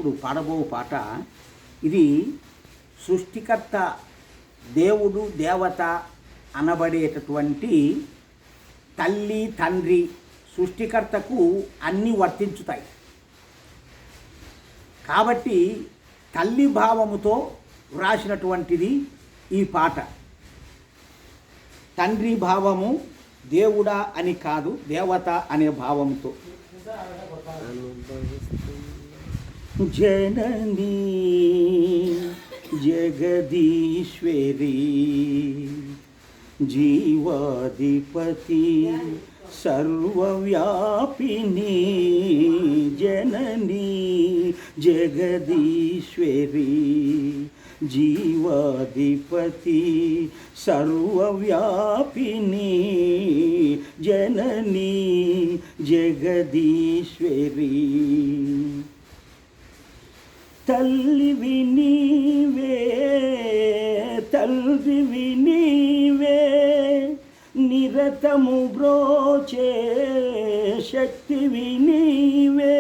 ఇప్పుడు పాడబో పాట ఇది సృష్టికర్త దేవుడు దేవత అనబడేటటువంటి తల్లి తండ్రి సృష్టికర్తకు అన్నీ వర్తించుతాయి. కాబట్టి తల్లి భావముతో వ్రాసినటువంటిది ఈ పాట. తండ్రి భావము దేవుడా అని కాదు, దేవత అనే భావంతో. జననీ జగదీశ్వరి జీవాధిపతి సర్వవ్యాపిని జననీ జగదీశ్వరి జీవాధిపతి సర్వవ్యాపిని జననీ జగదీశ్వరి తల్లివి నీవే తండ్రివి నీవే నిరతము బ్రోచే శక్తివి నీవే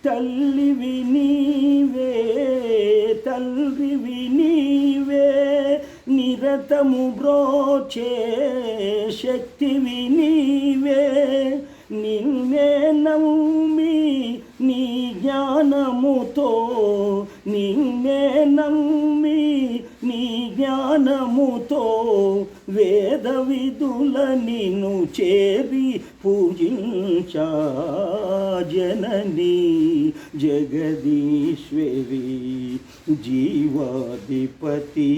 తల్లివి నీవే తండ్రివి నీవే నిరతము బ్రోచే శక్తివి నీవే నిన్నే నమ్మి నీ జ్ఞానముతో నిన్నే నమ్మి నీ జ్ఞానముతో వేద విధుల నిన్ను చేరి పూజించా జననీ జగదీశ్వరి జీవాధిపతి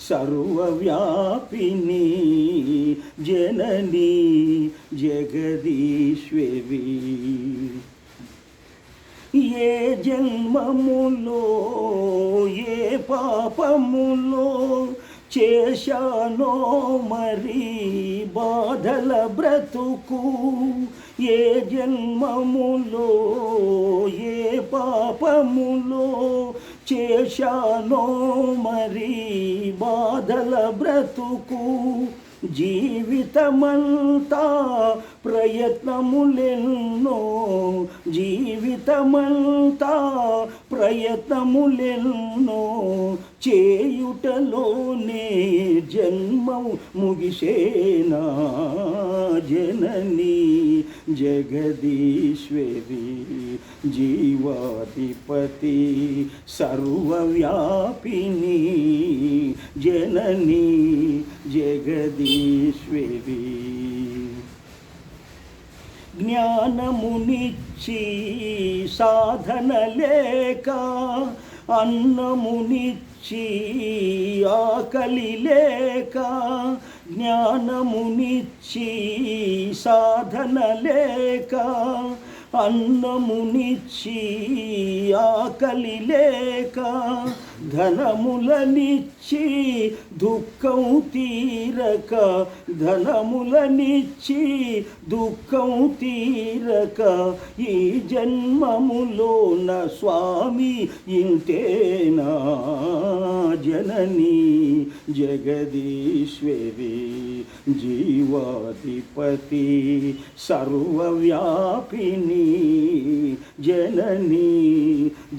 సర్వవ్యాపిని జననీ జగదీశ్వరి ఏ జన్మములో ఏ పాపములో చేశానో మరి బాధల బ్రతుకు ఏ జన్మములో ఏ పాపములో చేశానో మరి బాధల బ్రతుకు జీవితమంతా ప్రయత్నములెన్నో జీవితమంతా ప్రయత్నములెన్నో చేయుటలోనే జన్మము ముగిసేనా జననీ జగదీశ్వరి జీవాధిపతి సర్వవ్యాపిని జననీ జగదీశ్వరి జ్ఞానమునిచ్చి సాధన లేక అన్నమునిచ్చి ఆకలి లేక జ్ఞానమునిచ్చి సాధన లేక అన్నమునిచ్చి ఆకలి లేక ధనములనిచ్చి దుఃఖం తీరక ధనములనిచ్చి దుఃఖం తీరక ఈ జన్మములోన స్వామి ఇంతేనా జననీ జగదీశ్వరి జీవాధిపతి సర్వవ్యాపిని జననీ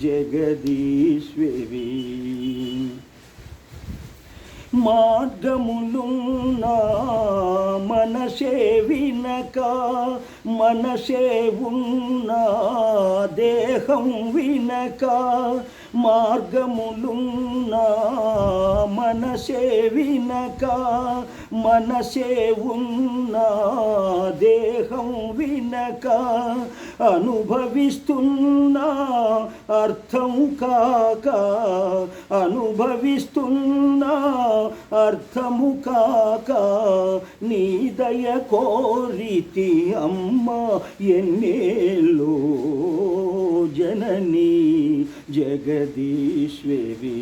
జగదీశ్వరి మార్గములున్నా మనసే వినక మనసే ఉన్నా దేహం వినక మార్గములున్నా మనసే వినక మనసే ఉన్నా దేహం వినక అనుభవిస్తున్నా అర్థం కాక అనుభవిస్తున్నా అర్థము కాక నీ దయ కోరితి అమ్మ ఎన్నేలో జననీ జగదీశ్వరి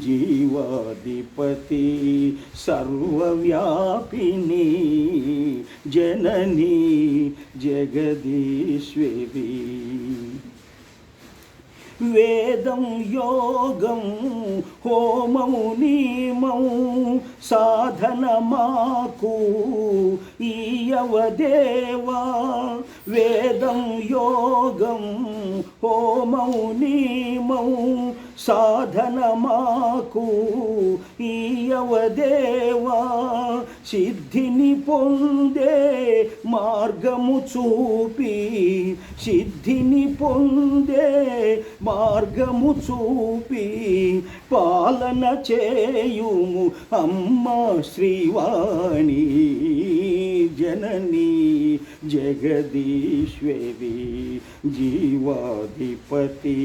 జీవాధిపతి సర్వవ్యాపిని జననీ జగదీశ్వరి వేదం యోగం హోమము నియమం సాధన మాకు ఈయవదేవా. వేదం యోగం హోమము నియమం సాధన మాకు ఈయవదేవా. సిద్ధిని పొందే మార్గము చూపి సిద్ధిని పొందే మార్గము చూపి పాలన చేయుము అమ్మ శ్రీవాణి జనని జగదీశ్వరి జీవాధిపతి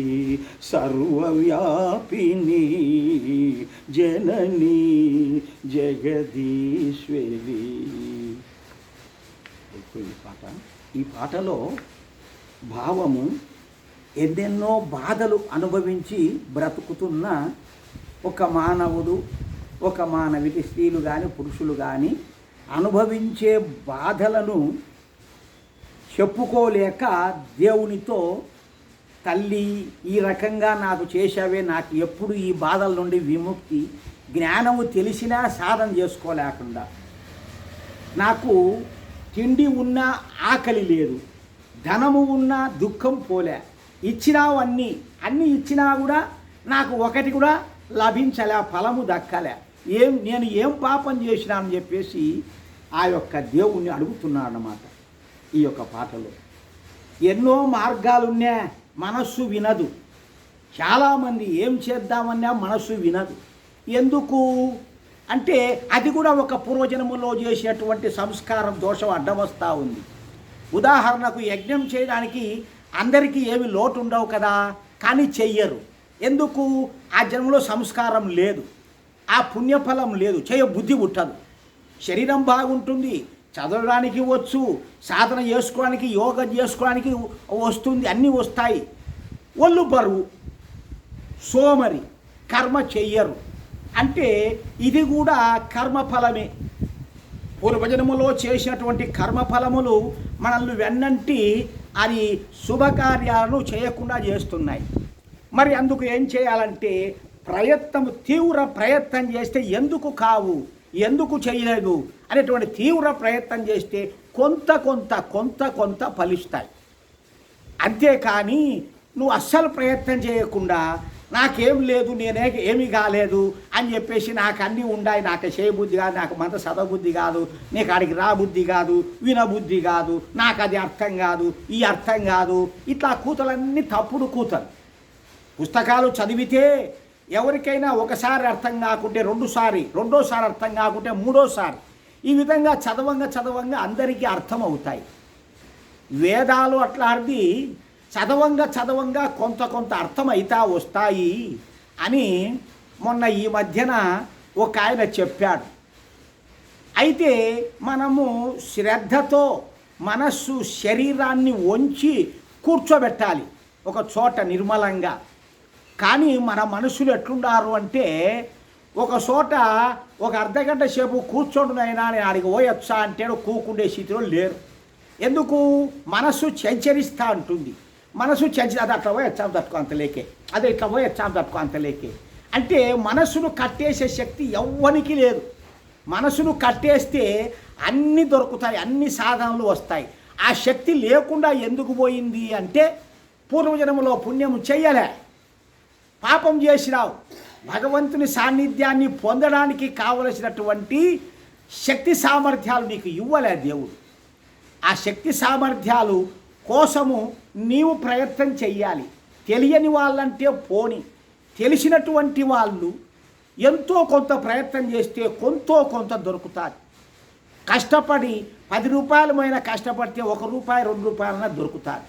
సర్వవ్యాపిని జనని జగదీశ్వరి. ఈ పాటలో భావము ఎన్నెన్నో బాధలు అనుభవించి బ్రతుకుతున్న ఒక మానవుడు, ఒక మానవికి, స్త్రీలు కానీ పురుషులు కానీ అనుభవించే బాధలను చెప్పుకోలేక దేవునితో, తల్లి ఈ రకంగా నాకు చేశావే, నాకు ఎప్పుడు ఈ బాధల నుండి విముక్తి, జ్ఞానము తెలిసినా సాధన చేసుకోలేకుండా, నాకు తిండి ఉన్నా ఆకలి లేదు, ధనము ఉన్నా దుఃఖం పోలే, ఇచ్చినావు అన్నీ ఇచ్చినా కూడా నాకు ఒకటి కూడా లభించలే, ఫలము దక్కలే, నేను ఏం పాపం చేసినా అని చెప్పేసి ఆ యొక్క దేవుణ్ణి అడుగుతున్నాడు అన్నమాట. ఈ యొక్క పాటలో ఎన్నో మార్గాలున్నా మనస్సు వినదు. చాలామంది ఏం చేద్దామన్నా మనస్సు వినదు. ఎందుకు అంటే అది కూడా ఒక పూర్వజన్మలో చేసేటువంటి సంస్కారం దోషం అడ్డం వస్తూ ఉంది. ఉదాహరణకు యజ్ఞం చేయడానికి అందరికీ ఏమి లోటు ఉండవు కదా, కానీ చెయ్యరు. ఎందుకు? ఆ జన్మలో సంస్కారం లేదు, ఆ పుణ్యఫలం లేదు, బుద్ధి పుట్టదు. శరీరం బాగుంటుంది, చదవడానికి వచ్చు, సాధన చేసుకోవడానికి, యోగా చేసుకోవడానికి వస్తుంది, అన్నీ వస్తాయి. ఒళ్ళు బరువు, సోమరి, కర్మ చెయ్యరు. అంటే ఇది కూడా కర్మఫలమే. పూర్వజన్మలో చేసినటువంటి కర్మఫలములు మనల్ని వెన్నంటి అది శుభకార్యాలను చేయకుండా చేస్తున్నాయి. మరి అందుకు ఏం చేయాలంటే తీవ్ర ప్రయత్నం చేస్తే ఎందుకు కావు, ఎందుకు చేయలేదు అనేటువంటి తీవ్ర ప్రయత్నం చేస్తే కొంత కొంత కొంత కొంత ఫలిస్తాయి. అంతేకాని నువ్వు అస్సలు ప్రయత్నం చేయకుండా నాకేం లేదు, ఏమీ కాలేదు అని చెప్పేసి నాకు అన్నీ ఉన్నాయి, నాకు చేయబుద్ధి కాదు, నాకు మంత చదవబుద్ధి కాదు, నీకు అడిగి రాబుద్ధి కాదు, వినబుద్ధి కాదు, నాకు అది అర్థం కాదు, ఈ అర్థం కాదు, ఇట్లా కూతలన్నీ తప్పుడు కూతలు. పుస్తకాలు చదివితే ఎవరికైనా ఒకసారి అర్థం కాకుంటే రెండోసారి అర్థం కాకుంటే మూడోసారి, ఈ విధంగా చదవంగా అందరికీ అర్థం అవుతాయి. వేదాలు అట్లాంటిది చదవంగా కొంత కొంత అర్థమైతా వస్తాయి అని మొన్న ఈ మధ్యన ఒక ఆయన చెప్పాడు. అయితే మనము శ్రద్ధతో మనస్సు శరీరాన్ని వంచి కూర్చోబెట్టాలి ఒక చోట నిర్మలంగా. కానీ మన మనుషులు ఎట్లుండారు అంటే ఒక చోట ఒక అర్ధగంట సేపు కూర్చోండునైనా నేను ఆడికి పోయొచ్చా అంటే కూకుండే స్థితిలో లేరు. ఎందుకు? మనస్సు చంచరిస్తూ ఉంటుంది. మనసు అది అట్లా పోయి వచ్చాము తట్టుకో అంతలేకే, అదే ఇట్లా పోయి వచ్చాము తట్టుకో అంతలేకే. అంటే మనసును కట్టేసే శక్తి ఎవ్వనికి లేదు. మనసును కట్టేస్తే అన్నీ దొరుకుతాయి, అన్ని సాధనలు వస్తాయి. ఆ శక్తి లేకుండా ఎందుకు పోయింది అంటే పూర్వజన్మలో పుణ్యం చెయ్యలే, పాపం చేసినావు. భగవంతుని సాన్నిధ్యాన్ని పొందడానికి కావలసినటువంటి శక్తి సామర్థ్యాలు నీకు ఇవ్వలే దేవుడు. ఆ శక్తి సామర్థ్యాలు కోసము నీవు ప్రయత్నం చెయ్యాలి. తెలియని వాళ్ళంటే పోని, తెలిసినటువంటి వాళ్ళు ఎంతో కొంత ప్రయత్నం చేస్తే కొంత దొరుకుతుంది. కష్టపడి 10 రూపాయలమైనా కష్టపడితే 1 రూపాయి 2 రూపాయలైనా దొరుకుతుంది.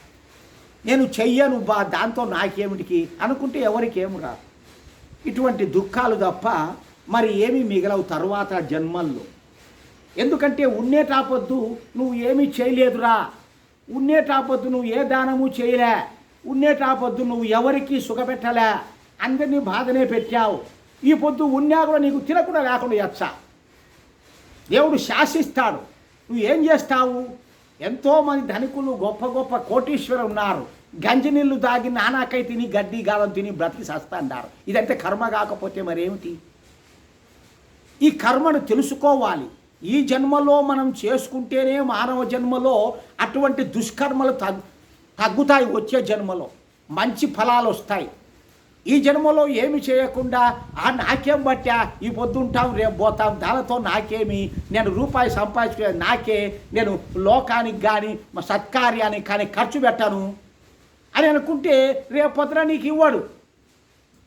నేను చెయ్యను దాంతో నాకేమిటికి అనుకుంటే ఎవరికి ఏమి రాదు. ఇటువంటి దుఃఖాలు తప్ప మరి ఏమి మిగలవు తరువాత జన్మల్లో. ఎందుకంటే ఉన్నేటాపొద్దు నువ్వు ఏమీ చేయలేదురా, ఉన్నేటాపొద్దు నువ్వు ఏ దానము చేయలే, ఉన్నేటాపొద్దు నువ్వు ఎవరికి సుఖపెట్టలే, అందరినీ బాధనే పెట్టావు. ఈ పొద్దు ఉన్నా కూడా నీకు తినకుండా లేకుండా వచ్చా. దేవుడు శాసిస్తాడు. నువ్వు ఏం చేస్తావు? ఎంతోమంది ధనికులు గొప్ప కోటీశ్వరులు ఉన్నారు. గంజి నీళ్ళు తాగి నానాకై తిని గడ్డి గాలం తిని బ్రతికి సస్తాండారు. ఇదంటే కర్మ కాకపోతే మరేమిటి? ఈ కర్మను తెలుసుకోవాలి. ఈ జన్మలో మనం చేసుకుంటేనే మానవ జన్మలో అటువంటి దుష్కర్మలు తగ్గుతాయి. వచ్చే జన్మలో మంచి ఫలాలు వస్తాయి. ఈ జన్మలో ఏమి చేయకుండా నాకేం బట్టా, ఈ పొద్దుంటాం రేపు పోతాం, దానితో నాకేమి, నేను రూపాయి సంపాదించుకునేది నాకే, నేను లోకానికి కానీ సత్కార్యానికి కానీ ఖర్చు పెట్టను అని అనుకుంటే రేపు పొద్దున నీకు ఇవ్వడు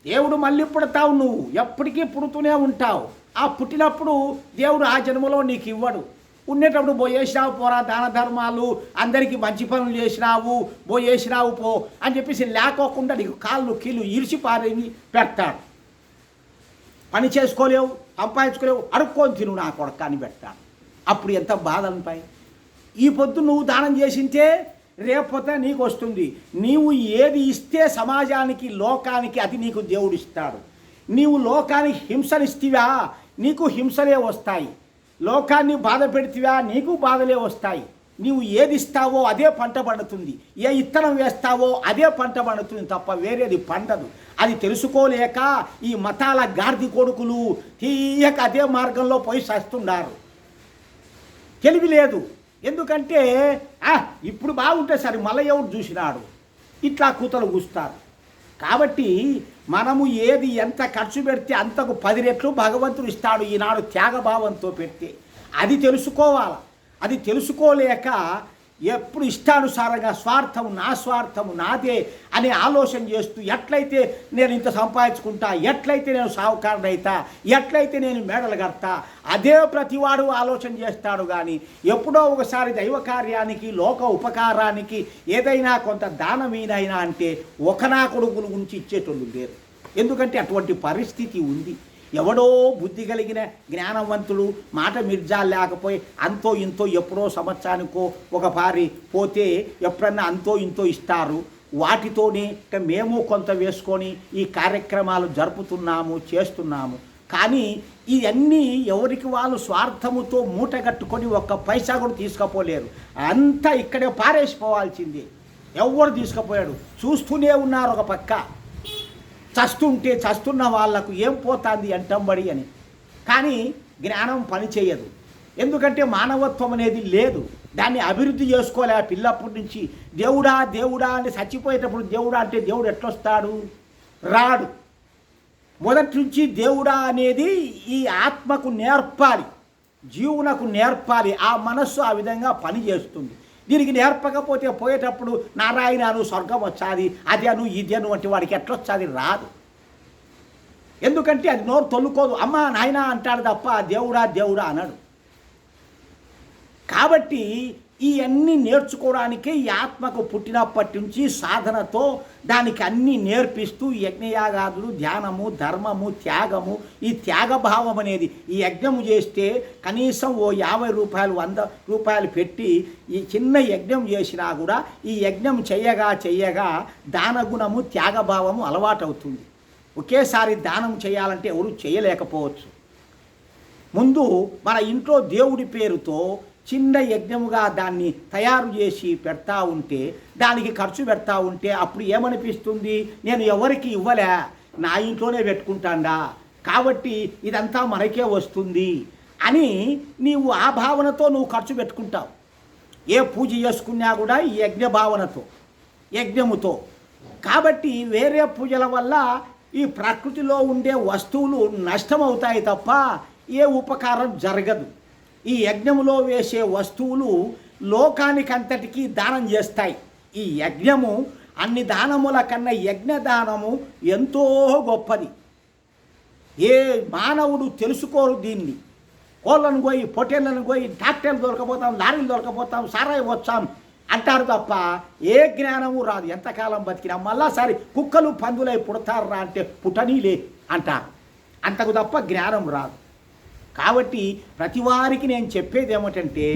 దేవుడు. మళ్ళీ పుడతావు, నువ్వు ఎప్పటికీ పుడుతూనే ఉంటావు. ఆ పుట్టినప్పుడు దేవుడు ఆ జన్మలో నీకు ఇవ్వడు. ఉండేటప్పుడు పోయేసినావు పోరా, దాన ధర్మాలు, అందరికీ మంచి పనులు చేసినావు, పోయేసినావు పో అని చెప్పేసి లేకోకుండా నీకు కాళ్ళు కీళ్ళు ఇరిచిపారి పెడతాడు. పని చేసుకోలేవు, సంపాదించుకోలేవు, అడుక్కొని తిను నా కొడుకు అని పెడతాడు. అప్పుడు ఎంత బాధ ఉంటాయి. ఈ పొద్దు నువ్వు దానం చేసింటే రేపొద్దున నీకు వస్తుంది. నీవు ఏది ఇస్తే సమాజానికి లోకానికి అది నీకు దేవుడు ఇస్తాడు. నీవు లోకానికి హింసనిస్తివా, నీకు హింసలే వస్తాయి. లోకాన్ని బాధ పెడితివా, నీకు బాధలే వస్తాయి. నీవు ఏది ఇస్తావో అదే పంట పండుతుంది, ఏ ఇత్తనం వేస్తావో అదే పంట పండుతుంది తప్ప వేరేది పండదు. అది తెలుసుకోలేక ఈ మతాల గార్ది కొడుకులు తీయక అదే మార్గంలో పోయి సస్తున్నారు. తెలివి లేదు. ఎందుకంటే ఇప్పుడు బాగుంటే సరే మళ్ళీ ఎవరు చూసినాడు, ఇట్లా కూతలు కూస్తారు. కాబట్టి మనము ఏది ఎంత ఖర్చు పెడితే అంతకు 10 రెట్లు భగవంతుడు ఇస్తాడు. ఈనాడు త్యాగభావంతో పెడితే అది తెలుసుకోవాలి. అది తెలుసుకోలేక ఎప్పుడు ఇష్టానుసారంగా స్వార్థము, నా స్వార్థము నాదే అని ఆలోచన చేస్తూ ఎట్లయితే నేను ఇంత సంపాదించుకుంటా, ఎట్లయితే నేను సావుకారుడైతా, ఎట్లయితే నేను మేడలు కడతా, అదే ప్రతివాడు ఆలోచన చేస్తాడు. కానీ ఎప్పుడో ఒకసారి దైవ కార్యానికి, లోక ఉపకారానికి ఏదైనా కొంత దానమీనైనా అంటే ఒకనా కొడుకుల గురించి ఇచ్చేటోళ్ళు లేరు. ఎందుకంటే అటువంటి పరిస్థితి ఉంది. ఎవడో బుద్ధి కలిగిన జ్ఞానవంతుడు మాట మిర్జాలు లేకపోయి అంతో ఇంతో ఎప్పుడో సంవత్సరానికో ఒక పారి పోతే ఎప్పుడన్నా అంతో ఇంతో ఇస్తారు. వాటితోనే మేము కొంత వేసుకొని ఈ కార్యక్రమాలు జరుపుతున్నాము, చేస్తున్నాము. కానీ ఇవన్నీ ఎవరికి వాళ్ళు స్వార్థముతో మూటగట్టుకొని ఒక్క పైసా కూడా తీసుకుపోలేరు. అంతా ఇక్కడే పారేసిపోవాల్సిందే. ఎవరు తీసుకుపోయాడు? చూస్తూనే ఉన్నారు ఒక పక్క. చస్తుంటే చస్తున్న వాళ్లకు ఏం పోతుంది అంటంబడి అని. కానీ జ్ఞానం పని చేయదు. ఎందుకంటే మానవత్వం అనేది లేదు. దాన్ని అభివృద్ధి చేసుకోలే పిల్లప్పటి నుంచి. దేవుడా దేవుడా అని చచ్చిపోయేటప్పుడు దేవుడా అంటే దేవుడు ఎట్లొస్తాడు? రాడు. మొదటి నుంచి దేవుడా అనేది ఈ ఆత్మకు నేర్పాలి, జీవునకు నేర్పాలి. ఆ మనస్సు ఆ విధంగా పని చేస్తుంది. దీనికి నేర్పకపోతే పోయేటప్పుడు నారాయణను స్వర్గం వచ్చాది, అదేను ఇదేను అంటే వాడికి ఎట్లొచ్చాది? రాదు. ఎందుకంటే అది నోరు తొలుకోదు. అమ్మ నాయన అంటాడు తప్ప దేవుడా దేవుడా అన్నాడు. కాబట్టి ఇవన్నీ నేర్చుకోవడానికే ఈ ఆత్మకు పుట్టినప్పటి నుంచి సాధనతో దానికి అన్నీ నేర్పిస్తూ యజ్ఞయాగాదులు, ధ్యానము, ధర్మము, త్యాగము, ఈ త్యాగభావం అనేది ఈ యజ్ఞము చేస్తే కనీసం ఓ 50 రూపాయలు 100 రూపాయలు పెట్టి ఈ చిన్న యజ్ఞం చేసినా కూడా ఈ యజ్ఞం చెయ్యగా దానగుణము, త్యాగభావము అలవాటవుతుంది. ఒకేసారి దానం చేయాలంటే ఎవరు చేయలేకపోవచ్చు. ముందు మన ఇంట్లో దేవుడి పేరుతో చిన్న యజ్ఞముగా దాన్ని తయారు చేసి పెడతా ఉంటే, దానికి ఖర్చు పెడతా ఉంటే అప్పుడు ఏమనిపిస్తుంది? నేను ఎవరికి ఇవ్వలే, నా ఇంట్లోనే పెట్టుకుంటాండా, కాబట్టి ఇదంతా మనకే వస్తుంది అని నీవు ఆ భావనతో నువ్వు ఖర్చు పెట్టుకుంటావు. ఏ పూజ చేసుకున్నా కూడా ఈ యజ్ఞ భావనతో, యజ్ఞముతో. కాబట్టి వేరే పూజల వల్ల ఈ ప్రకృతిలో ఉండే వస్తువులు నష్టమవుతాయి తప్ప ఏ ఉపకారం జరగదు. ఈ యజ్ఞములో వేసే వస్తువులు లోకానికంతటికీ దానం చేస్తాయి. ఈ యజ్ఞము అన్ని దానముల కన్నా యజ్ఞదానము ఎంతో గొప్పది. ఏ మానవుడు తెలుసుకోరు దీన్ని. కోళ్ళను పోయి, పొట్టేళ్ళను పోయి, ట్రాక్టర్లు దొరకపోతాం, లారీలు దొరకపోతాం, సారాయి వచ్చాం అంటారు తప్ప ఏ జ్ఞానము రాదు. ఎంతకాలం బతికినా మళ్ళా సరే కుక్కలు పందులై పుడతారా అంటే పుట్టనీలే అంటారు. అంతకు తప్ప జ్ఞానం రాదు. కాబట్టి ప్రతి వారికి నేను చెప్పేది ఏమిటంటే,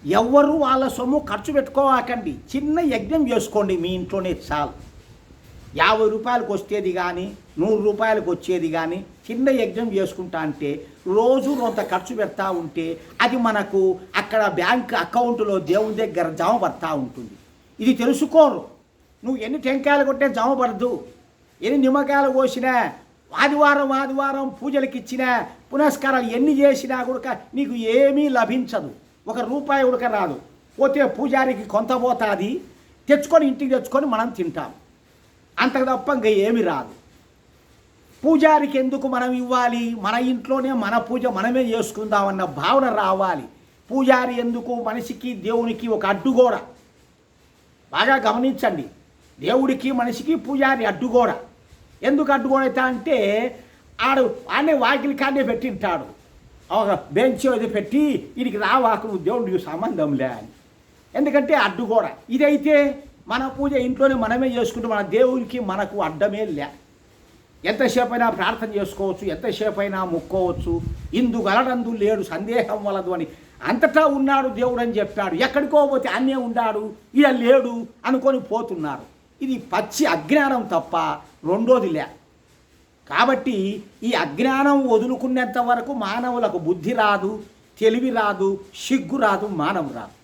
ఎవ్వరూ వాళ్ళ సొమ్ము ఖర్చు పెట్టుకోవాకండి. చిన్న యజ్ఞం చేసుకోండి మీ ఇంట్లోనే చాలు. 50 రూపాయలకు వచ్చేది కానీ 100 రూపాయలకు వచ్చేది కానీ చిన్న యజ్ఞం చేసుకుంటా అంటే రోజు కొంత ఖర్చు పెడతా ఉంటే అది మనకు అక్కడ బ్యాంక్ అకౌంట్లో దేవుని దగ్గర జమ పడతా ఉంటుంది. ఇది తెలుసుకోరు. నువ్వు ఎన్ని టెంకాయలు కొట్టే జమపడద్దు, ఎన్ని నిమ్మకాయలు కోసినా, ఆదివారం పూజలకు ఇచ్చినా, పునస్కారాలు ఎన్ని చేసినా కూడా నీకు ఏమీ లభించదు. 1 రూపాయి ఉడక రాదు. పోతే పూజారికి కొంత పోతుంది, తెచ్చుకొని ఇంటికి తెచ్చుకొని మనం తింటాం. అంతకు తప్ప ఇంకా ఏమి రాదు. పూజారికి ఎందుకు మనం ఇవ్వాలి? మన ఇంట్లోనే మన పూజ మనమే చేసుకుందామన్న భావన రావాలి. పూజారి ఎందుకు? మనిషికి దేవునికి ఒక అడ్డుగోడ. బాగా గమనించండి, దేవుడికి మనిషికి పూజారి అడ్డుగోడ. ఎందుకు అడ్డుగోడ అవుతా అంటే ఆడే వాకిలి కాడే పెట్టింటాడు, ఒక బెంచ్ ఇది పెట్టి వీడికి రావాకు దేవుడికి సంబంధంలే అని. ఎందుకంటే అడ్డుగోడ. ఇదైతే మన పూజ ఇంట్లోనే మనమే చేసుకుంటూ మన దేవుడికి మనకు అడ్డమే లే. ఎంతసేపు అయినా ప్రార్థన చేసుకోవచ్చు, ఎంతసేపు అయినా మొక్కోవచ్చు. ఇందు గలడందు లేడు సందేహం వలదు అని అంతటా ఉన్నాడు దేవుడు అని చెప్పాడు. ఎక్కడికో పోతే అన్నే ఉన్నాడు, ఇలా లేడు అనుకొని పోతున్నారు. ఇది పచ్చి అజ్ఞానం తప్ప రెండోది లే. కాబట్టి ఈ అజ్ఞానం వదులుకునేంత వరకు మానవులకు బుద్ధి రాదు, తెలివి రాదు, సిగ్గు రాదు, మానవు రాదు.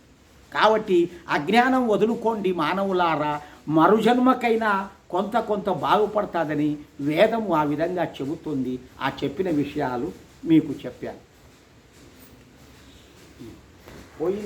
కాబట్టి అజ్ఞానం వదులుకోండి మానవులారా, మరుజన్మకైనా కొంత బాగుపడుతుందని వేదము ఆ విధంగా చెబుతుంది. ఆ చెప్పిన విషయాలు మీకు చెప్పాను. పోయి